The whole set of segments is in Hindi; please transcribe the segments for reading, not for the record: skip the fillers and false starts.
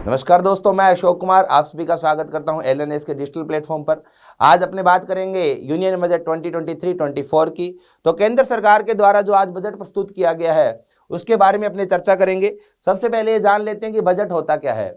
नमस्कार दोस्तों, मैं अशोक कुमार आप सभी का स्वागत करता हूं एलएनएस के डिजिटल प्लेटफॉर्म पर। आज अपने बात करेंगे यूनियन बजट 2023-24 की। तो केंद्र सरकार के द्वारा जो आज बजट प्रस्तुत किया गया है उसके बारे में अपनी चर्चा करेंगे। सबसे पहले ये जान लेते हैं कि बजट होता क्या है।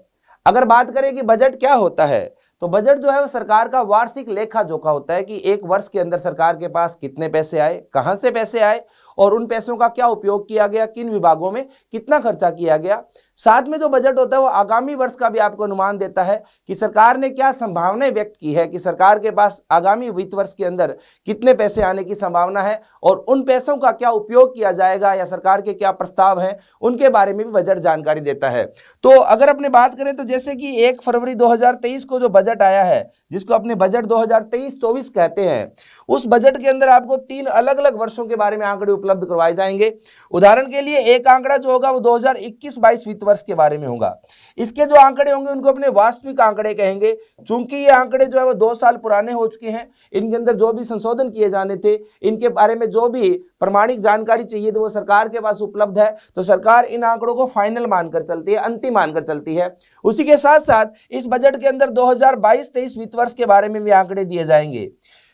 अगर बात करें कि बजट क्या होता है, तो बजट जो है वो सरकार का वार्षिक लेखा जोखा होता है कि एक वर्ष के अंदर सरकार के पास कितने पैसे आए, कहां से पैसे आए और उन पैसों का क्या उपयोग किया गया, किन विभागों में कितना खर्चा किया गया। साथ में जो बजट होता है वो आगामी वर्ष का भी आपको अनुमान देता है कि सरकार ने क्या संभावनाएं व्यक्त की है कि सरकार के पास आगामी वित्त वर्ष के अंदर कितने पैसे आने की संभावना है और उन पैसों का क्या उपयोग किया जाएगा या सरकार के क्या प्रस्ताव हैं उनके बारे में भी बजट जानकारी देता है। तो अगर अपने बात करें तो जैसे कि 1 फरवरी 2023 को जो बजट आया है, जिसको अपने बजट 2023-24 कहते हैं, उस बजट के अंदर आपको 3 अलग अलग वर्षों के बारे में आंकड़े उपलब्ध करवाए जाएंगे। उदाहरण के लिए एक आंकड़ा जो होगा वो 2021-22 वित्त वर्ष के बारे में होगा। इसके जो आंकड़े होंगे उनको अपने वास्तविक आंकड़े कहेंगे। चूंकि ये आंकड़े जो है वो 2 साल पुराने हो चुके हैं, इनके अंदर जो भी संशोधन किए जाने थे, इनके बारे में जो भी प्रमाणिक जानकारी चाहिए थी वो सरकार के पास उपलब्ध है। तो सरकार इन आंकड़ों को फाइनल मानकर चलती है, अंतिम मानकर चलती है। उसी के साथ साथ इस बजट के अंदर 2022-23 वित्त वर्ष के बारे में भी आंकड़े दिए जाएंगे।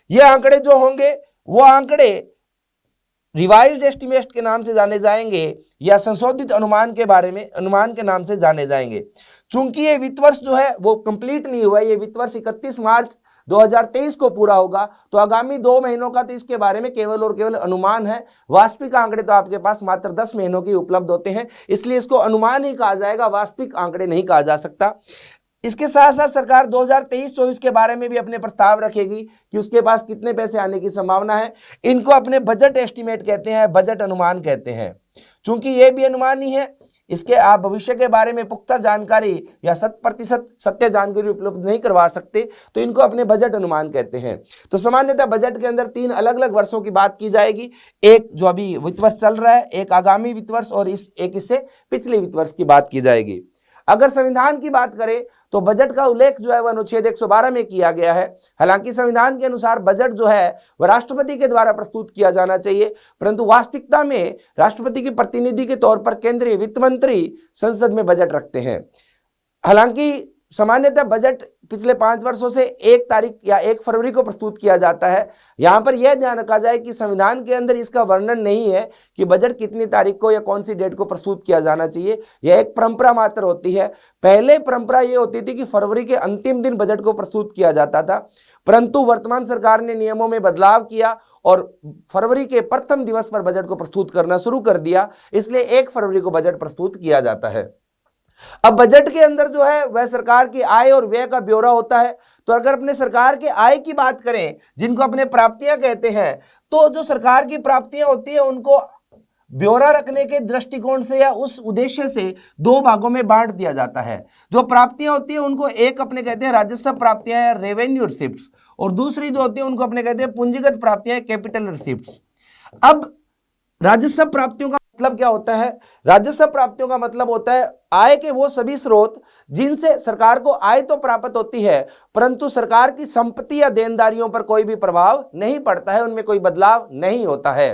ये आंकड़े जो होंगे वो आंकड़े रिवाइज्ड एस्टिमेट के नाम से जाने जाएंगे या संशोधित अनुमान के बारे में अनुमान के नाम से जाने जाएंगे। चूंकि ये वित्त वर्ष जो है वो कंप्लीट नहीं हुआ, ये वित्त वर्ष 31 मार्च 2023 को पूरा होगा, तो आगामी 2 महीनों का तो इसके बारे में केवल और केवल अनुमान है। वास्तविक आंकड़े तो आपके पास मात्र 10 महीनों के उपलब्ध होते हैं, इसलिए इसको अनुमान ही कहा जाएगा, वास्तविक आंकड़े नहीं कहा जा सकता। इसके साथ साथ सरकार 2023-24 के बारे में भी अपने प्रस्ताव रखेगी कि उसके पास कितने पैसे आने की संभावना है। इनको अपने बजट एस्टिमेट कहते हैं, बजट अनुमान कहते हैं। चूंकि ये भी अनुमान ही है, इसके आप भविष्य के बारे में पुख्ता जानकारी या 100% सत्य जानकारी उपलब्ध नहीं करवा सकते, तो इनको अपने बजट अनुमान कहते हैं। तो सामान्यतः बजट के अंदर 3 अलग अलग वर्षों की बात की जाएगी। एक जो अभी वित्त वर्ष चल रहा है, एक आगामी वित्त वर्ष और एक इससे पिछले वित्त वर्ष की बात की जाएगी। अगर संविधान की बात करें तो बजट का उल्लेख जो है वह अनुच्छेद 112 में किया गया है। हालांकि संविधान के अनुसार बजट जो है वह राष्ट्रपति के द्वारा प्रस्तुत किया जाना चाहिए, परंतु वास्तविकता में राष्ट्रपति के प्रतिनिधि के तौर पर केंद्रीय वित्त मंत्री संसद में बजट रखते हैं। हालांकि सामान्यतः बजट पिछले 5 वर्षों से 1 तारीख या 1 फरवरी को प्रस्तुत किया जाता है। यहां पर यह ध्यान रखा जाए कि संविधान के अंदर इसका वर्णन नहीं है कि बजट कितनी तारीख को या कौन सी डेट को प्रस्तुत किया जाना चाहिए। यह एक परंपरा मात्र होती है। पहले परंपरा यह होती थी कि फरवरी के अंतिम दिन बजट को प्रस्तुत किया जाता था, परंतु वर्तमान सरकार ने नियमों में बदलाव किया और फरवरी के प्रथम दिवस पर बजट को प्रस्तुत करना शुरू कर दिया, इसलिए 1 फरवरी को बजट प्रस्तुत किया जाता है। अब बजट के अंदर जो है वह सरकार की आय और व्यय का ब्यौरा होता है। तो अगर अपने सरकार के आय की बात करें, जिनको अपने प्राप्तियां कहते हैं, तो जो सरकार की प्राप्तियां होती है उनको ब्यौरा रखने के दृष्टिकोण से या उस उद्देश्य से 2 भागों में बांट दिया जाता है। जो प्राप्तियां होती है उनको एक अपने कहते हैं राजस्व प्राप्तियां या रेवेन्यू रिसिप्ट्स, और दूसरी जो होती है उनको अपने कहते हैं पूंजीगत प्राप्तियां, कैपिटल रिसिप्ट्स। अब राजस्व प्राप्तियों का मतलब क्या होता है? राजस्व प्राप्तियों का मतलब होता है आय के वो सभी स्रोत जिनसे सरकार को आय तो प्राप्त होती है, परंतु सरकार की संपत्ति या देनदारियों पर कोई भी प्रभाव नहीं पड़ता है, उनमें कोई बदलाव नहीं होता है।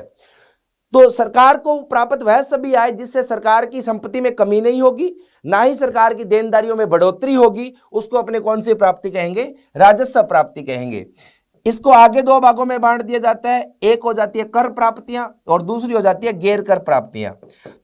तो सरकार को प्राप्त वह सभी आय जिससे सरकार की संपत्ति में कमी नहीं होगी, ना ही सरकार की देनदारियों में बढ़ोतरी होगी, उसको अपने कौन सी प्राप्ति कहेंगे? राजस्व प्राप्ति कहेंगे। इसको आगे 2 भागों में बांट दिया जाता है। एक हो जाती है कर प्राप्तियां और दूसरी हो जाती है गैर कर प्राप्तियां।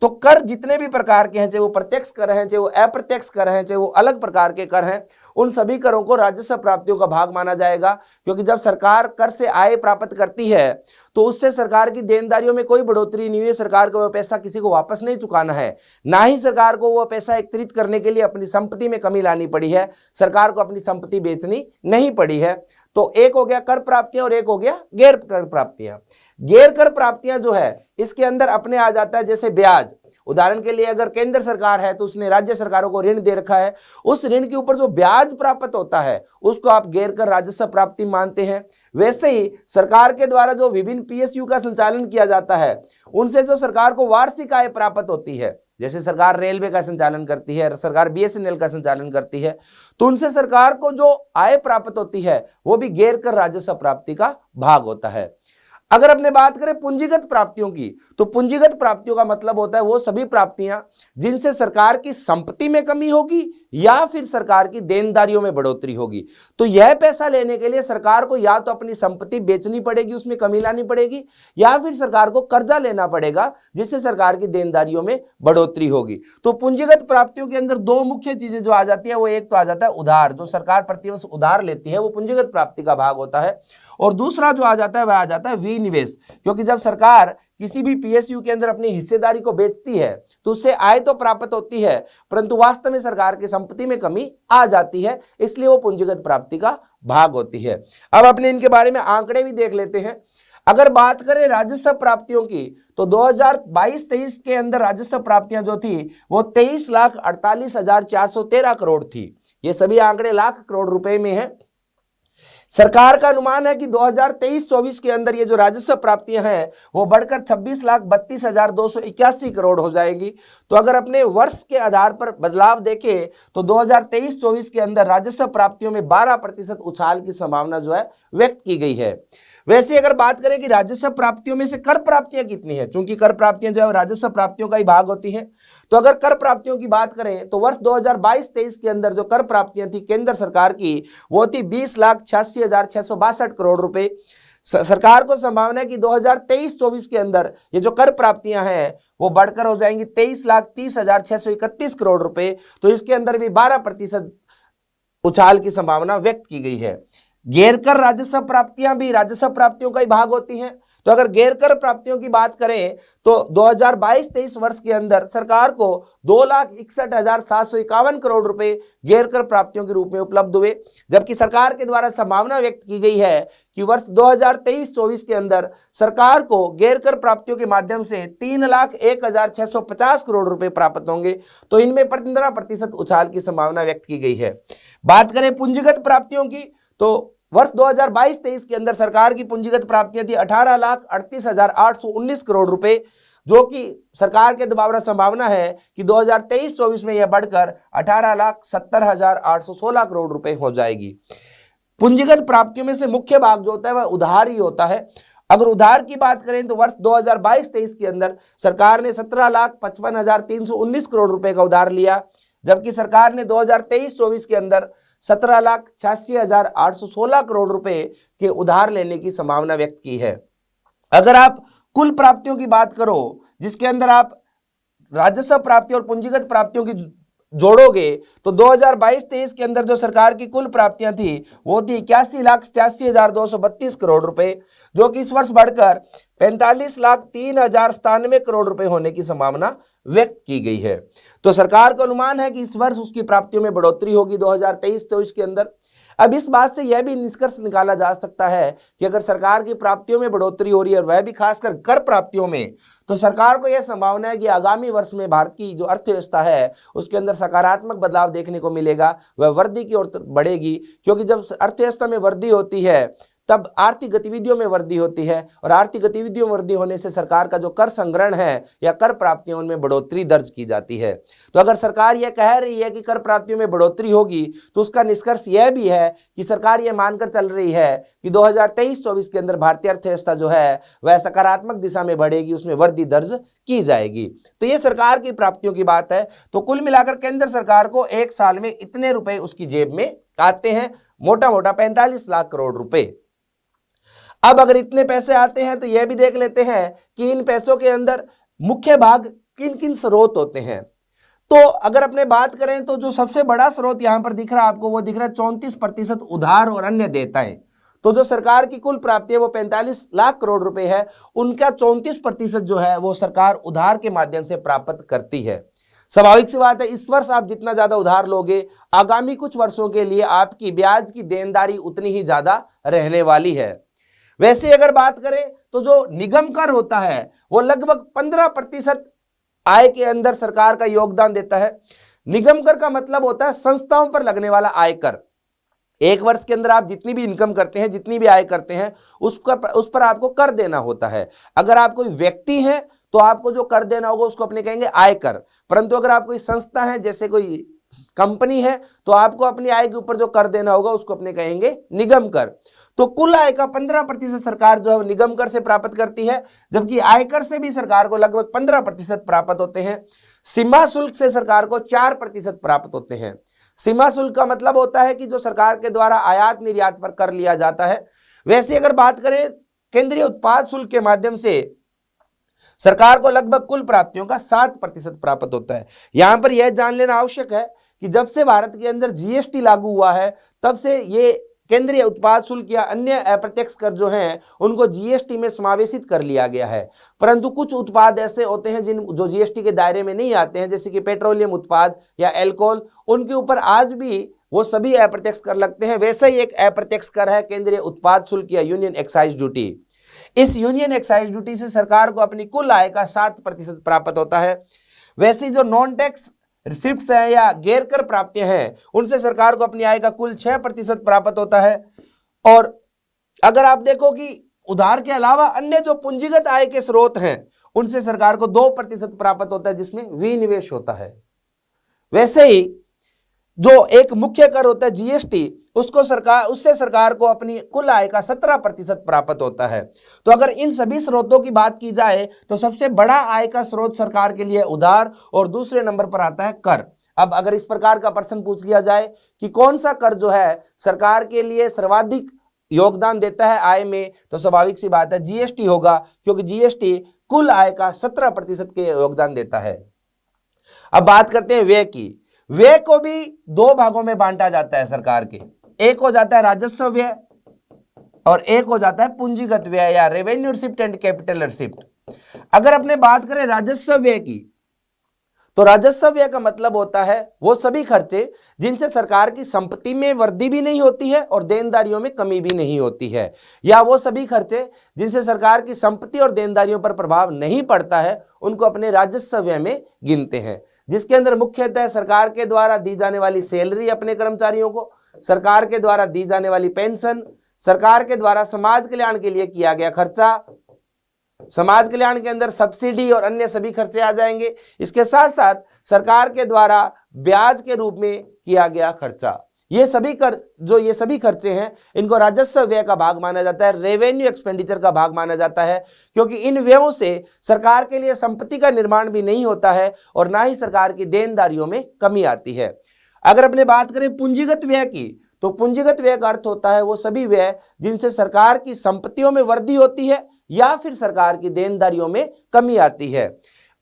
तो कर जितने भी प्रकार के हैं, चाहे वो प्रत्यक्ष कर हैं, चाहे वो अप्रत्यक्ष कर हैं, चाहे वो अलग प्रकार के कर हैं, उन सभी करों को राजस्व प्राप्तियों का भाग माना जाएगा। क्योंकि जब सरकार कर से आय प्राप्त करती है तो उससे सरकार की देनदारियों में कोई बढ़ोतरी नहीं हुई है। सरकार को वह पैसा किसी को वापस नहीं चुकाना है, ना ही सरकार को वह पैसा एकत्रित करने के लिए अपनी संपत्ति में कमी लानी पड़ी है। सरकार को अपनी संपत्ति बेचनी नहीं पड़ी है। तो एक हो गया कर प्राप्तियां और एक हो गया गैर कर प्राप्तियां। गैर कर प्राप्तियां जो है इसके अंदर अपने आ जाता है जैसे ब्याज। उदाहरण के लिए अगर केंद्र सरकार है तो उसने राज्य सरकारों को ऋण दे रखा है, उस ऋण के ऊपर जो ब्याज प्राप्त होता है उसको आप गैर कर राजस्व प्राप्ति मानते हैं। वैसे ही सरकार के द्वारा जो विभिन्न पीएसयू का संचालन किया जाता है उनसे जो सरकार को वार्षिक आय प्राप्त होती है, जैसे सरकार रेलवे का संचालन करती है, सरकार बीएसएनएल का संचालन करती है, तो उनसे सरकार को जो आय प्राप्त होती है वो भी गैर कर राजस्व प्राप्ति का भाग होता है। अगर अपने बात करें पूंजीगत प्राप्तियों की, तो पूंजीगत प्राप्तियों का मतलब होता है वो सभी प्राप्तियां जिनसे सरकार की संपत्ति में कमी होगी या फिर सरकार की देनदारियों में बढ़ोतरी होगी। तो यह पैसा लेने के लिए सरकार को या तो अपनी संपत्ति बेचनी पड़ेगी, उसमें कमी लानी पड़ेगी, या फिर सरकार को कर्जा लेना पड़ेगा जिससे सरकार की देनदारियों में बढ़ोतरी होगी। तो पूंजीगत प्राप्तियों के अंदर दो मुख्य चीजें जो आ जाती है, वो एक तो आ जाता है उधार, जो सरकार प्रतिवर्ष उधार लेती है वो पूंजीगत प्राप्ति का भाग होता है, और दूसरा जो आ जाता है वह आ जाता है विनिवेश, क्योंकि जब सरकार किसी भी पीएसयू के अंदर अपनी हिस्सेदारी को बेचती है तो उससे आय तो प्राप्त होती है, परंतु वास्तव में सरकार की संपत्ति में कमी आ जाती है, इसलिए वो पूंजीगत प्राप्ति का भाग होती है। अब अपने इनके बारे में आंकड़े भी देख लेते हैं। अगर बात करें राजस्व प्राप्तियों की, तो 2022-23 के अंदर राजस्व प्राप्तियां जो थी वो 23,48,413 करोड़ थी। ये सभी आंकड़े लाख करोड़ रुपए में है। सरकार का अनुमान है कि 2023-24 के अंदर ये जो राजस्व प्राप्तियां हैं वो बढ़कर 26,32,281 करोड़ हो जाएंगी। तो अगर अपने वर्ष के आधार पर बदलाव देखें तो 2023-24 के अंदर राजस्व प्राप्तियों में 12% उछाल की संभावना जो है व्यक्त की गई है। वैसे अगर बात करें कि राजस्व प्राप्तियों में से कर प्राप्तियां कितनी है, चूंकि कर प्राप्तियां जो है राजस्व प्राप्तियों का ही भाग होती हैं, तो अगर कर प्राप्तियों की बात करें तो वर्ष 2022-23 के अंदर जो कर प्राप्तियां थी केंद्र सरकार की वो थी 20,86,662 करोड़ रुपए। सरकार को संभावना है कि 2023-24 के अंदर ये जो कर प्राप्तियां हैं वो बढ़कर हो जाएंगी 23,30,631 करोड़ रुपए। तो इसके अंदर भी 12% उछाल की संभावना व्यक्त की गई है। गैर कर राजस्व प्राप्तियां भी राजस्व प्राप्तियों का ही भाग होती हैं। तो अगर गैर कर प्राप्तियों की बात करें तो 2022-23 वर्ष के अंदर सरकार को 2,61,751 करोड़ रुपए गैर कर प्राप्तियों के रूप में उपलब्ध हुए, जबकि सरकार के द्वारा संभावना व्यक्त की गई है कि वर्ष 2023-24 के अंदर सरकार को गैर कर प्राप्तियों के माध्यम से 3,01,650 करोड़ रुपए प्राप्त होंगे। तो इनमें 15% उछाल की संभावना व्यक्त की गई है। बात करें पूंजीगत प्राप्तियों की, तो वर्ष 2022-23 के अंदर सरकार की पूंजीगत प्राप्तियां थी 18,38,819 करोड़ रुपए, जो कि सरकार के द्वारा संभावना है कि 2023-24 में यह बढ़कर 18,70,816 करोड़ रुपए हो जाएगी। पूंजीगत प्राप्तियों में से मुख्य भाग जो होता है वह उधार ही होता है। अगर उधार की बात करें तो वर्ष 2022-23 के अंदर सरकार ने 17,55,319 करोड़ रुपए का उधार लिया, जबकि सरकार ने 2023-24 के अंदर 17,86,816 करोड़ रुपए के उधार लेने की संभावना व्यक्त की है। अगर आप कुल प्राप्तियों की बात करो जिसके अंदर आप राजस्व प्राप्ति और पूंजीगत प्राप्तियों की जोड़ोगे तो 2022-23 के अंदर जो सरकार की कुल प्राप्तियां थी वो थी 81,87,232 करोड़ रुपए, जो कि इस वर्ष बढ़कर 45,03,097 करोड़ रुपए होने की संभावना व्यक्त की गई है। तो सरकार का अनुमान है कि इस वर्ष उसकी प्राप्तियों में बढ़ोतरी होगी 2023-24 के अंदर। अब इस बात से यह भी निष्कर्ष निकाला जा सकता है कि अगर सरकार की प्राप्तियों में बढ़ोतरी हो रही है और वह भी खासकर कर प्राप्तियों में, तो सरकार को यह संभावना है कि आगामी वर्ष में भारत की जो अर्थव्यवस्था है उसके अंदर सकारात्मक बदलाव देखने को मिलेगा, वह वृद्धि की ओर बढ़ेगी, क्योंकि जब अर्थव्यवस्था में वृद्धि होती है तब आर्थिक गतिविधियों में वृद्धि होती है, और आर्थिक गतिविधियों में वृद्धि होने से सरकार का जो कर संग्रहण है या कर प्राप्तियों उनमें बढ़ोतरी दर्ज की जाती है। तो अगर सरकार यह कह रही है कि कर प्राप्तियों में बढ़ोतरी होगी तो उसका निष्कर्ष यह भी है कि सरकार यह मानकर चल रही है कि 2023-24 के अंदर भारतीय अर्थव्यवस्था जो है वह सकारात्मक दिशा में बढ़ेगी, उसमें वृद्धि दर्ज की जाएगी। तो ये सरकार की प्राप्तियों की बात है। तो कुल मिलाकर केंद्र सरकार को एक साल में इतने रुपए उसकी जेब में आते हैं, मोटा मोटा 45 लाख करोड़ रुपए। अब अगर इतने पैसे आते हैं तो यह भी देख लेते हैं कि इन पैसों के अंदर मुख्य भाग किन किन स्रोत होते हैं। तो अगर अपने बात करें तो जो सबसे बड़ा स्रोत यहां पर दिख रहा है आपको, वो दिख रहा है 34% उधार और अन्य देयताएं। तो जो सरकार की कुल प्राप्ति है वो 45 लाख करोड़ रुपए है, उनका 34% जो है वो सरकार उधार के माध्यम से प्राप्त करती है। स्वाभाविक सी बात है, इस वर्ष आप जितना ज्यादा उधार लोगे आगामी कुछ वर्षों के लिए आपकी ब्याज की देनदारी उतनी ही ज्यादा रहने वाली है। वैसे अगर बात करें तो जो निगम कर होता है वो लगभग 15% आय के अंदर सरकार का योगदान देता है। निगम कर का मतलब होता है संस्थाओं पर लगने वाला आयकर। एक वर्ष के अंदर आप जितनी भी इनकम करते हैं, जितनी भी आय करते हैं, उस पर आपको कर देना होता है। अगर आप कोई व्यक्ति हैं तो आपको जो कर देना होगा उसको अपने कहेंगे आयकर, परंतु अगर आप कोई संस्था है जैसे कोई कंपनी है तो आपको अपनी आय के ऊपर जो कर देना होगा उसको अपने कहेंगे निगम कर। तो कुल आय का 15% सरकार जो है वो निगम कर से प्राप्त करती है, जबकि आयकर से भी सरकार को लगभग 15% प्राप्त होते हैं। सीमा शुल्क से सरकार को 4% प्राप्त होते हैं। सीमा शुल्क का मतलब होता है कि जो सरकार के द्वारा आयात निर्यात पर कर लिया जाता है। वैसे अगर बात करें केंद्रीय उत्पाद शुल्क के माध्यम से सरकार को लगभग कुल प्राप्तियों का 7% प्राप्त होता है। यहां पर यह जान लेना आवश्यक है कि जब से भारत के अंदर जीएसटी लागू हुआ है तब से ये केंद्रीय उत्पाद शुल्क या अन्य अप्रत्यक्ष कर जो हैं उनको जीएसटी में समावेशित कर लिया गया है, परंतु कुछ उत्पाद ऐसे होते हैं जो जीएसटी के दायरे में नहीं आते हैं, जैसे कि पेट्रोलियम उत्पाद या एल्कोहल, उनके ऊपर आज भी वो सभी अप्रत्यक्ष कर लगते हैं। वैसे ही एक अप्रत्यक्ष कर है केंद्रीय उत्पाद शुल्क या यूनियन एक्साइज ड्यूटी। इस यूनियन एक्साइज ड्यूटी से सरकार को अपनी कुल आय का 7% प्राप्त होता है। वैसे जो नॉन टैक्स रिसिप्ट्स हैं या गैर कर प्राप्तियां हैं उनसे सरकार को अपनी आय का कुल 6% प्राप्त होता है। और अगर आप देखो कि उधार के अलावा अन्य जो पूंजीगत आय के स्रोत हैं उनसे सरकार को 2% प्राप्त होता है, जिसमें विनिवेश होता है। वैसे ही जो एक मुख्य कर होता है जीएसटी, उससे सरकार को अपनी कुल आय का 17% प्राप्त होता है। तो अगर इन सभी स्रोतों की बात की जाए तो सबसे बड़ा आय का स्रोत सरकार के लिए उधार और दूसरे नंबर पर आता है कर। अब अगर इस प्रकार का प्रश्न पूछ लिया जाए कि कौन सा कर जो है सरकार के लिए सर्वाधिक योगदान देता है आय में, तो स्वाभाविक सी बात है जीएसटी होगा, क्योंकि जीएसटी कुल आय का 17% के योगदान देता है। अब बात करते हैं व्यय की। व्यय को भी 2 भागों में बांटा जाता है सरकार के। एक हो जाता है राजस्व व्यय और एक हो जाता है पूंजीगत व्यय या revenue receipt and capital receipt. अगर अपने बात करें राजस्व व्यय की, तो राजस्व व्यय का मतलब होता है वो सभी खर्चे जिनसे सरकार की संपत्ति में वृद्धि भी नहीं होती है और देनदारियों में कमी भी नहीं होती है, या वो सभी खर्चे जिनसे सरकार की संपत्ति और देनदारियों पर प्रभाव नहीं पड़ता है, उनको अपने राजस्व व्यय में गिनते हैं, जिसके अंदर मुख्यतः सरकार के द्वारा दी जाने वाली सैलरी अपने कर्मचारियों को, सरकार के द्वारा दी जाने वाली पेंशन, सरकार के द्वारा समाज कल्याण के लिए किया गया खर्चा, समाज कल्याण के अंदर सब्सिडी और अन्य सभी खर्चे आ जाएंगे। इसके साथ साथ सरकार के द्वारा ब्याज के रूप में किया गया खर्चा। ये सभी खर्चे हैं, इनको राजस्व व्यय का भाग माना जाता है, रेवेन्यू एक्सपेंडिचर का भाग माना जाता है, क्योंकि इन व्ययों से सरकार के लिए संपत्ति का निर्माण भी नहीं होता है और ना ही सरकार की देनदारियों में कमी आती है। अगर अपने बात करें पूंजीगत व्यय की, तो पूंजीगत व्यय का अर्थ होता है वो सभी व्यय जिनसे सरकार की संपत्तियों में वृद्धि होती है या फिर सरकार की देनदारियों में कमी आती है।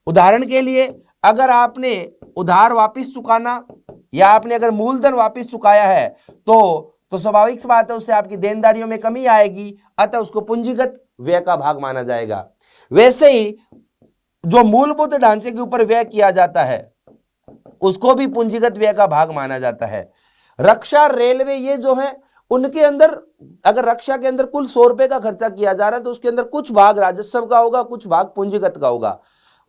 उदाहरण के लिए अगर आपने उधार वापस चुकाना या आपने अगर मूलधन वापस चुकाया है तो स्वाभाविक सी बात है उससे आपकी देनदारियों में कमी आएगी, अतः उसको पूंजीगत व्यय का भाग माना जाएगा। वैसे ही जो मूलभूत ढांचे के ऊपर व्यय किया जाता है उसको भी पूंजीगत व्यय का भाग माना जाता है। रक्षा, रेलवे, ये जो है उनके अंदर अगर रक्षा के अंदर कुल 100 रुपए का खर्चा किया जा रहा है तो उसके अंदर कुछ भाग राजस्व का होगा, कुछ भाग पूंजीगत का होगा।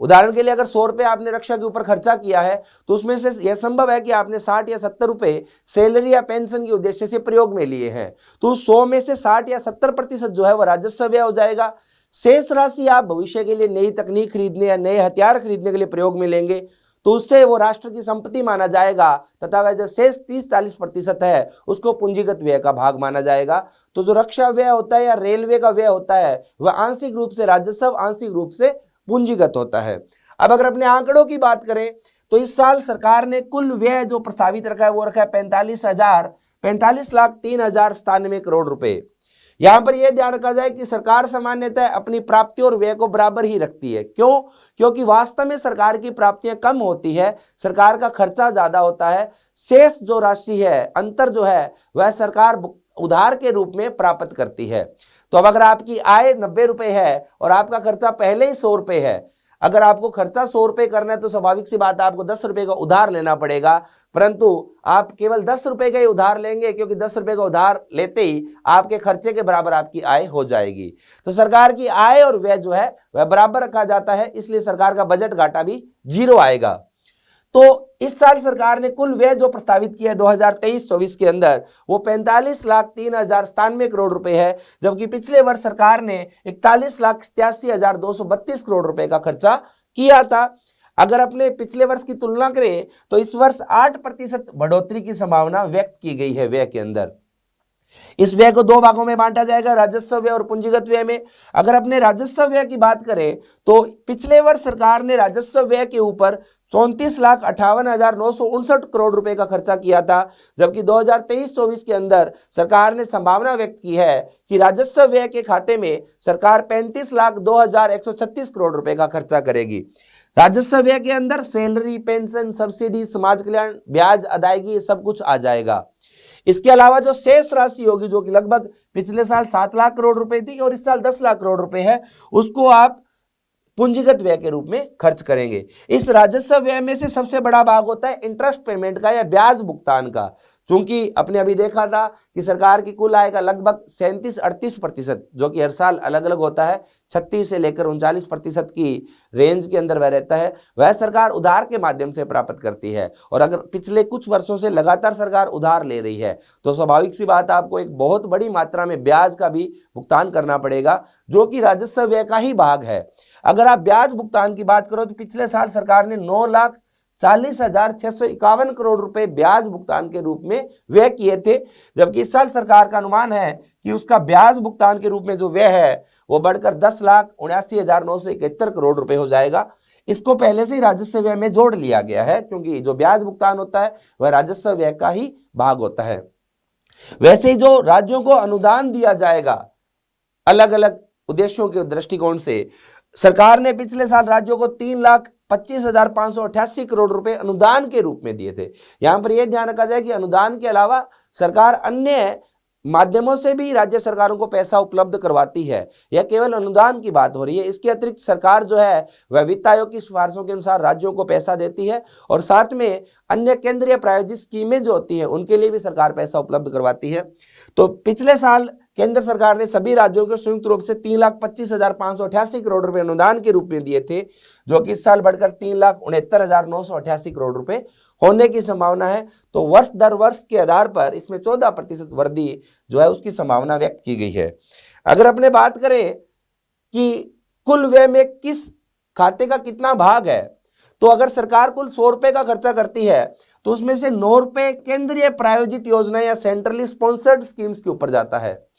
उदाहरण के लिए अगर 100 रुपए आपने रक्षा के ऊपर खर्चा किया है तो उसमें से यह संभव है कि आपने 60 या 70 रुपए सैलरी या पेंशन के उद्देश्य से प्रयोग में लिए हैं, तो 100 में से 60 या 70% जो है वह राजस्व व्यय हो जाएगा। शेष राशि आप भविष्य के लिए नई तकनीक खरीदने या नए हथियार खरीदने के लिए प्रयोग में लेंगे, तो उससे वो राष्ट्र की संपत्ति माना जाएगा, तथा वह जो शेष 30-40% है उसको पूंजीगत व्यय का भाग माना जाएगा। तो जो रक्षा व्यय होता है या रेलवे का व्यय होता है वह आंशिक रूप से राजस्व, आंशिक रूप से पूंजीगत होता है। अब अगर अपने आंकड़ों की बात करें तो इस साल सरकार ने कुल व्यय जो प्रस्तावित रखा है वो रखा है 45,03,097 करोड़ रुपए। यहां पर यह ध्यान रखा जाए कि सरकार सामान्यतः अपनी प्राप्तियों और व्यय को बराबर ही रखती है। क्यों? क्योंकि वास्तव में सरकार की प्राप्तियां कम होती है, सरकार का खर्चा ज्यादा होता है, शेष जो राशि है, अंतर जो है वह सरकार उधार के रूप में प्राप्त करती है। तो अब अगर आपकी आय 90 रुपए है और आपका खर्चा पहले ही 100 रुपए है, अगर आपको खर्चा 100 रुपए करना है तो स्वाभाविक सी बात है आपको 10 रुपए का उधार लेना पड़ेगा, परंतु आप केवल 10 रुपए का ही उधार लेंगे, क्योंकि 10 रुपए का उधार लेते ही आपके खर्चे के बराबर आपकी आय हो जाएगी। तो सरकार की आय और व्यय जो है वह बराबर रखा जाता है, इसलिए सरकार का बजट घाटा भी 0 आएगा। तो इस साल सरकार ने कुल व्यय जो प्रस्तावित किया है 2023-24 के अंदर वो 45,03,097 करोड़ रुपए है, जबकि पिछले वर्ष सरकार ने 41,87,232 करोड़ रुपए का खर्चा किया था। अगर अपने पिछले वर्ष की तुलना करें तो इस वर्ष 8% बढ़ोतरी की संभावना व्यक्त की गई है व्यय के अंदर। इस व्यय को दो भागों में बांटा जाएगा, राजस्व व्यय और पूंजीगत व्यय में। अगर अपने राजस्व व्यय की बात करें तो पिछले वर्ष सरकार ने राजस्व व्यय के ऊपर 34,58,959 करोड़ रुपए का खर्चा किया था, जबकि 2023-24 के अंदर सरकार ने संभावना व्यक्त की है कि राजस्व व्यय के खाते में सरकार 35,02,136 करोड़ रुपए का खर्चा करेगी। राजस्व व्यय के अंदर सैलरी, पेंशन, सब्सिडी, समाज कल्याण, ब्याज अदायगी, ये सब कुछ आ जाएगा। इसके अलावा जो शेष राशि होगी, जो कि लगभग पिछले साल 7 लाख करोड़ रुपए थी और इस साल 10 लाख करोड़ रुपए है, उसको आप पूंजीगत व्यय के रूप में खर्च करेंगे। इस राजस्व व्यय में से सबसे बड़ा भाग होता है इंटरेस्ट पेमेंट का या ब्याज भुगतान का, क्योंकि अपने अभी देखा था कि सरकार की कुल आय का लगभग 37-38%, जो कि हर साल अलग अलग होता है, 36 से लेकर 39% की रेंज के अंदर वह रहता है, वह सरकार उधार के माध्यम से प्राप्त करती है। और अगर पिछले कुछ वर्षों से लगातार सरकार उधार ले रही है तो स्वाभाविक सी बात, आपको एक बहुत बड़ी मात्रा में ब्याज का भी भुगतान करना पड़ेगा, जो कि राजस्व व्यय का ही भाग है। अगर आप ब्याज भुगतान की बात करो तो पिछले साल सरकार ने 9,40,651 करोड़ रुपए ब्याज भुगतान के रूप में व्यय किए थे, जबकि इस साल सरकार का अनुमान है कि उसका ब्याज भुगतान के रूप में जो व्यय है वो बढ़कर 10,79,971 करोड़ रुपए हो जाएगा। इसको पहले से ही राजस्व व्यय में जोड़ लिया गया है, क्योंकि जो ब्याज भुगतान होता है वह राजस्व व्यय का ही भाग होता है। वैसे ही जो राज्यों को अनुदान दिया जाएगा अलग अलग उद्देश्यों के दृष्टिकोण से, सरकार ने पिछले साल राज्यों को 3,25,588 करोड़ रुपए अनुदान के रूप में दिए थे। यहां पर यह ध्यान रखा जाए कि अनुदान के अलावा सरकार अन्य माध्यमों से भी राज्य सरकारों को पैसा उपलब्ध करवाती है, यह केवल अनुदान की बात हो रही है। इसके अतिरिक्त सरकार जो है वह वित्त आयोग की सिफारिशों के अनुसार राज्यों को पैसा देती है और साथ में अन्य केंद्रीय प्रायोजित स्कीमें जो होती हैं उनके लिए भी सरकार पैसा उपलब्ध करवाती है। तो पिछले साल केंद्र सरकार ने सभी राज्यों को संयुक्त रूप से 3,25,588 करोड़ रुपए अनुदान के रूप में दिए थे, जो कि इस साल बढ़कर 3,69,988 करोड़ रुपए होने की संभावना है। तो वर्ष दर वर्ष के आधार पर इसमें 14% वृद्धि जो है उसकी संभावना व्यक्त की गई है। अगर अपने बात करें कि कुल व्यय में किस खाते का कितना भाग है, तो अगर सरकार कुल 100 रुपए का खर्चा करती है तो उसमें से 9 रुपए केंद्रीय प्रायोजित योजना या सेंट्रली स्पॉन्सर्ड स्कीम्स के ऊपर जाता है।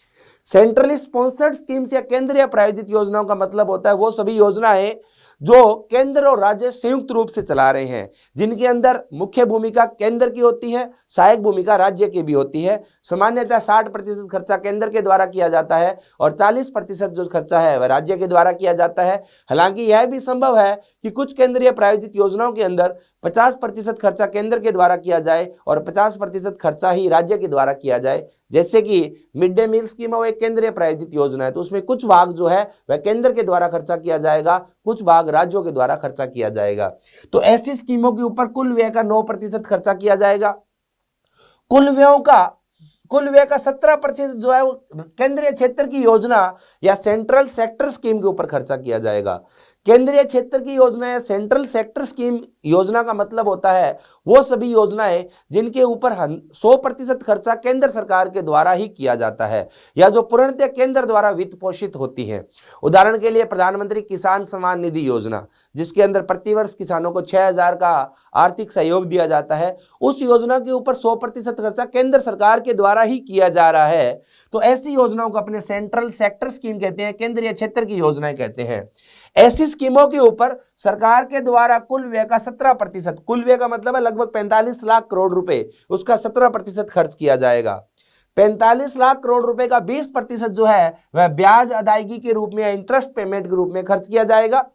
सेंट्रली स्पॉन्सर्ड स्कीम्स या केंद्रीय प्रायोजित योजनाओं का मतलब होता है वो सभी योजनाएं जो केंद्र और राज्य संयुक्त रूप से चला रहे हैं, जिनके अंदर मुख्य भूमिका केंद्र की होती है, सहायक भूमिका राज्य की भी होती है। सामान्यतः 60% खर्चा केंद्र के द्वारा किया जाता है और 40% जो खर्चा है वह राज्य के द्वारा किया जाता है। हालांकि यह भी संभव है कि कुछ केंद्रीय प्रायोजित योजनाओं के अंदर 50% खर्चा केंद्र के द्वारा किया जाए और 50% खर्चा ही राज्य के द्वारा किया जाए। जैसे कि मिड डे मील स्कीम वो एक केंद्रीय प्रायोजित योजना है, तो उसमें कुछ भाग जो है वह केंद्र के द्वारा खर्चा किया जाएगा, कुछ भाग राज्यों के द्वारा खर्चा किया जाएगा। तो ऐसी स्कीमों के ऊपर कुल व्यय का 9% खर्चा किया जाएगा। कुल व्यय का 17% जो है वो केंद्रीय क्षेत्र की योजना या सेंट्रल सेक्टर स्कीम के ऊपर खर्चा किया जाएगा। केंद्रीय क्षेत्र की योजना या सेंट्रल सेक्टर स्कीम योजना का मतलब होता है वो सभी योजनाएं जिनके ऊपर 100% खर्चा केंद्र सरकार के द्वारा ही किया जाता है या जो पूर्णतः केंद्र द्वारा वित्त पोषित होती हैं। उदाहरण के लिए प्रधानमंत्री किसान सम्मान निधि योजना, जिसके अंदर प्रतिवर्ष किसानों को 6,000 का आर्थिक सहयोग दिया जाता है, उस योजना के ऊपर 100% खर्चा केंद्र सरकार के द्वारा ही किया जा रहा है। तो ऐसी योजनाओं को अपने सेंट्रल सेक्टर स्कीम कहते हैं, केंद्रीय क्षेत्र की योजनाएं कहते हैं। ऐसी स्कीमों के ऊपर सरकार के द्वारा कुल व्यय का 17%, कुल व्यय का मतलब है लगभग 45 लाख करोड़ रुपए, उसका 17% खर्च किया जाएगा। 45 लाख करोड़ रुपए का 20% जो है वह ब्याज अदायगी के रूप में या इंटरेस्ट पेमेंट के रूप में खर्च किया जाएगा।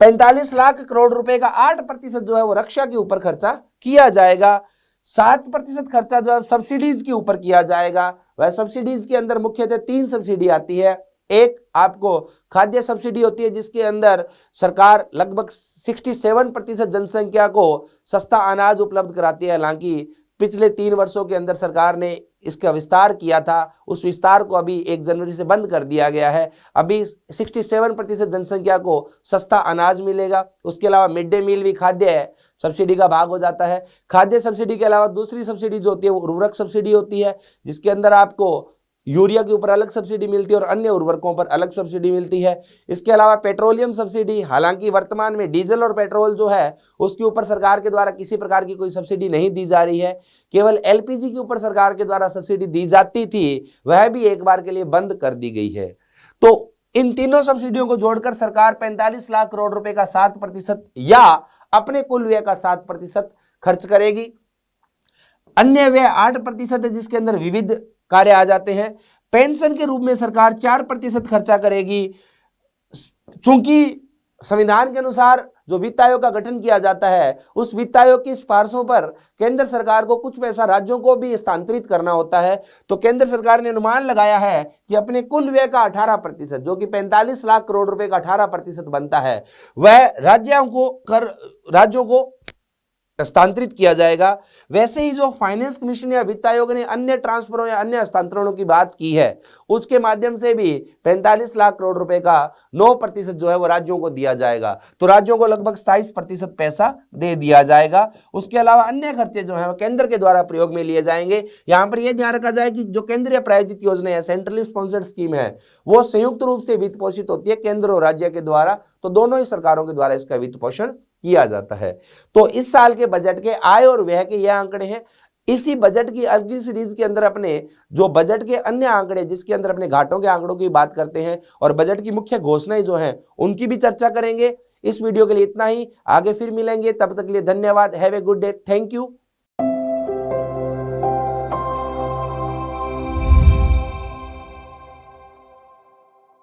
45 लाख करोड़ रुपए का 8% जो है वो रक्षा के ऊपर खर्चा किया जाएगा। 7% खर्चा जो है सब्सिडीज के ऊपर किया जाएगा। वह सब्सिडीज के अंदर मुख्यतः 3 सब्सिडी आती है। एक आपको खाद्य सब्सिडी होती है, जिसके अंदर सरकार लगभग 67% जनसंख्या को सस्ता अनाज उपलब्ध कराती है। हालांकि पिछले 3 वर्षों के अंदर सरकार ने इसका विस्तार किया था, उस विस्तार को अभी 1 जनवरी से बंद कर दिया गया है। अभी 67% जनसंख्या को सस्ता अनाज मिलेगा। उसके अलावा मिड डे मील भी खाद्य सब्सिडी का भाग हो जाता है। खाद्य सब्सिडी के अलावा दूसरी सब्सिडी जो होती है वो उर्वरक सब्सिडी होती है, जिसके अंदर आपको यूरिया के ऊपर अलग सब्सिडी मिलती है और अन्य उर्वरकों पर अलग सब्सिडी मिलती है। इसके अलावा पेट्रोलियम सब्सिडी, हालांकि वर्तमान में डीजल और पेट्रोल जो है उसके ऊपर सरकार के द्वारा किसी प्रकार की कोई सब्सिडी नहीं दी जा रही है, केवल एलपीजी के ऊपर सरकार के द्वारा सब्सिडी दी जाती थी, वह भी एक बार के लिए बंद कर दी गई है। तो इन तीनों सब्सिडियों को जोड़कर सरकार 45 लाख करोड़ रुपए का 7% या अपने कुल व्यय का 7% खर्च करेगी। अन्य व्यय 8% है, जिसके अंदर विविध कार्य आ जाते हैं। पेंशन के रूप में सरकार 4% खर्चा करेगी। चूंकि संविधान के अनुसार जो वित्त आयोग का गठन किया जाता है, उस वित्त आयोग की सिफारिशों पर केंद्र सरकार को कुछ पैसा राज्यों को भी हस्तांतरित करना होता है। तो केंद्र सरकार ने अनुमान लगाया है कि अपने कुल व्यय का 18%, जो कि 45 लाख करोड़ रुपए का 18% बनता है, वह राज्यों को हस्तांतरित किया जाएगा। वैसे ही जो फाइनेंस कमीशन या वित्त आयोग ने अन्य ट्रांसफरों या अन्य हस्तांतरणों की बात की है, उसके माध्यम से भी 45 लाख करोड़ रुपए का 9% जो है वो राज्यों को दिया जाएगा। तो राज्यों को लगभग 27% पैसा दे दिया जाएगा। उसके अलावा अन्य खर्चे जो है वो केंद्र के द्वारा प्रयोग में लिए जाएंगे। यहां पर यह ध्यान रखा जाए कि जो केंद्रीय प्रायोजित योजना है, सेंट्रली स्पॉन्सर्ड स्कीम है, वो संयुक्त रूप से वित्त पोषित होती है केंद्र और राज्य के द्वारा। तो दोनों ही सरकारों के द्वारा इसका वित्त पोषण किया जाता है। तो इस साल के बजट के आय और व्यय के यह आंकड़े हैं। इसी बजट की अगली सीरीज के अंदर अपने जो बजट के अन्य आंकड़े, जिसके अंदर अपने घाटों के आंकड़ों की बात करते हैं और बजट की मुख्य घोषणाएं जो हैं उनकी भी चर्चा करेंगे। इस वीडियो के लिए इतना ही, आगे फिर मिलेंगे, तब तक के लिए धन्यवाद। Have a good day, thank you.